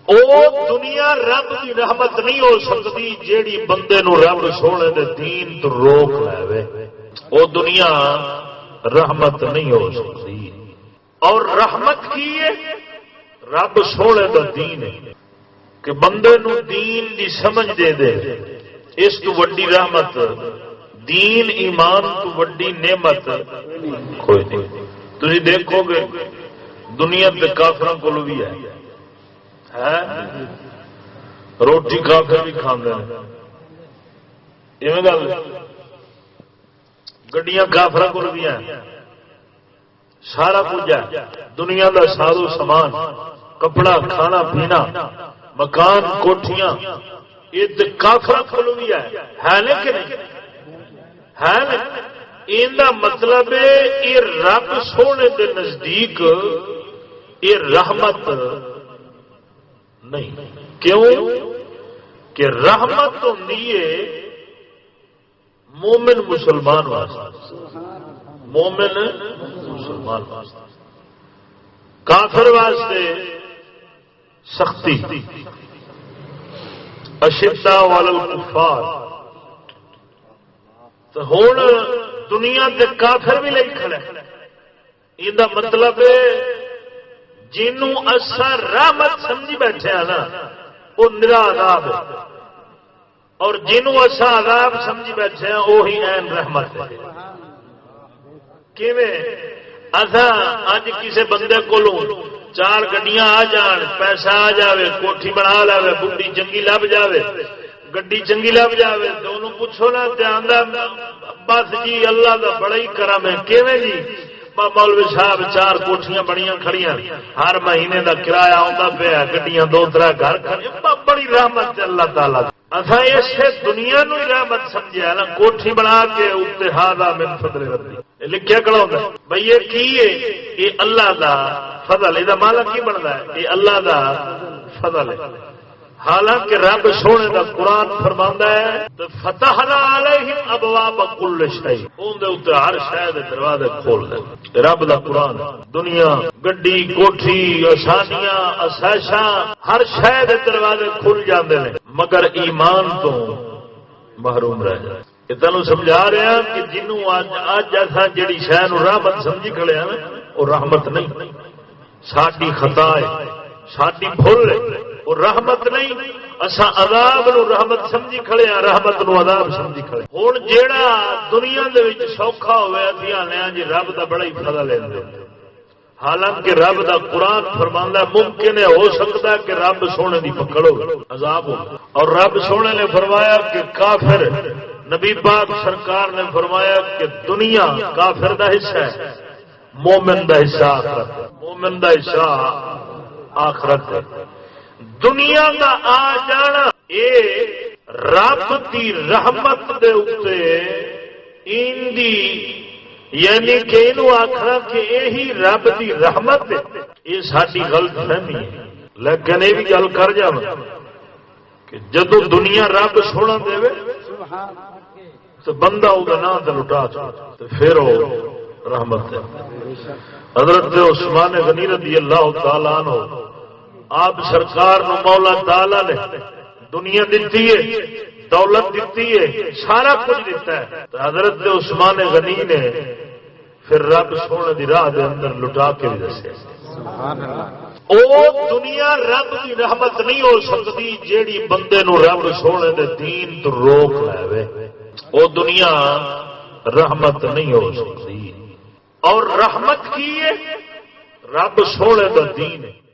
او دنیا رب کی رحمت نہیں ہو سکتی جیڑی بندے نو رب سونے دے دین تو روک لے، او دنیا رحمت نہیں ہو سکتی۔ اور رحمت کی ہے رب سونے دا دین ہے کہ بندے نو دین دی سمجھ دے دے، اس تو وڈی رحمت دین ایمان تو وڈی نعمت کوئی نہیں۔ تسی دیکھو گے دنیا کے کافروں کو بھی ہے، روٹی کافر بھی کھاندے ہیں، ایویں گل گڈیاں کافر کو بھی ہیں، سارا کچھ ہے دنیا کا سازو سامان، کپڑا کھانا پینا مکان کوٹھیاں، یہ کافر کو بھی ہے لیکن ہے ان مطلب یہ رب سونے کے نزدیک یہ رحمت نہیں۔ کیوں کہ رحمت ہوندی ہے مومن مسلمان واسطے، مومن مسلمان واسطے، کافر واسطے سختی، اشداء علی الکفار۔ تو ہوں دنیا کے کافر بھی لے کھڑے، یہ مطلب جنوں اسا رحمت سمجھی بیٹھے ہیں نا وہ نرا عذاب ہے، اور جنوں اسا عذاب سمجھی بیٹھے ہیں وہی عین رحمت ہے۔ کیویں اسا اج کسے بندے کولوں چار گڈیاں آ جان، پیسہ آ جاوے، کوٹھی بنا لے، بڈی چنگی لب جاوے، گڈی چنگی لب جاوے تو انہوں پوچھو نا تے آندا بس جی اللہ دا بڑا ہی کرم ہے۔ کیویں جی؟ مولوی صاحب چار کوٹھیاں بڑیاں کھڑیاں، ہر مہینے دا کرایہ آندا پیا، گڈیاں دو ترا گھر کھڑے، بڑی رحمت ہے اللہ تعالی۔ اساں اسے دنیا نو ہی رحمت سمجھیا نا، کوٹھی بنا کے اوتے ہاذا من فضل ربی لکھیا کھڑا ہوندا بھئی یہ کی ہے؟ یہ اللہ دا فضل، اے دا مالا کی بندا ہے؟ یہ اللہ دا فضل ہے۔ حالانکہ رب سونے دا قرآن فرماندا ہے فتحنا علیہم ابواب کل شیء، اون دے اوتے ہر شے دے دروازے کھول دے۔ رب دا قرآن دنیا گڈی کوٹھی آسانیاں اسائشاں ہر شے دے دروازے کھل جاندے نے، مگر ایمان تو محروم رہ جائے۔ یہ تینوں سمجھا رہا کہ جنوں اج ایسا جڑی شے نو رحمت سمجھی کھڑے ہیں وہ رحمت نہیں، ساڈی خطا ہے، ساڈی بھول ہے، وہ رحمت نہیں۔ اسا عذاب نو رحمت سمجھی کھڑے ہیں، رحمت نو عذاب سمجھی کھڑے۔ ہن جیڑا دنیا دے وچ سوکھا ہوئے اسی آنے جی رب دا بڑا ہی فضل لیندے، حالانکہ رب دا قرآن فرماندا ہے ممکن ہے ہو سکتا ہے کہ رب سونے دی پکڑ ہو عذاب ہو، اور رب سونے نے فرمایا کہ کافر، نبی پاک سرکار نے فرمایا کہ دنیا کافر دا حصہ ہے، مومن دا حصہ آخرت ہے، مومن دا حصہ آخرت ہے۔ دنیا دا آ جانا اے رب دی رحمت دے اوتے ایندی، یعنی کہ انہوں آخرا کہ یہی رب دی رحمت ہے، یہ ساری غلط فہمی ہے۔ لیکن یہ بھی گل کر جا کہ جدو دنیا رب سونا دے تو بندہ وہ نام سے لٹا تو پھر وہ رحمت ہے۔ حضرت عثمان غنی رضی اللہ تعالیٰ عنہ آپ سرکار نو مولا تعالی نے دنیا دیتی ہے، دولت دیتی ہے، سارا کچھ دیتا ہے، تو حضرت عثمان غنی نے پھر رب سونے دی راہ دے اندر لٹا کے بھی دسیا او دنیا رب دی رحمت نہیں ہو سکتی جیڑی بندے نو رب سونے دے دین تو روک لے، او دنیا رحمت نہیں ہو سکتی۔ اور رحمت کی ہے رب سونے دا دین ہے۔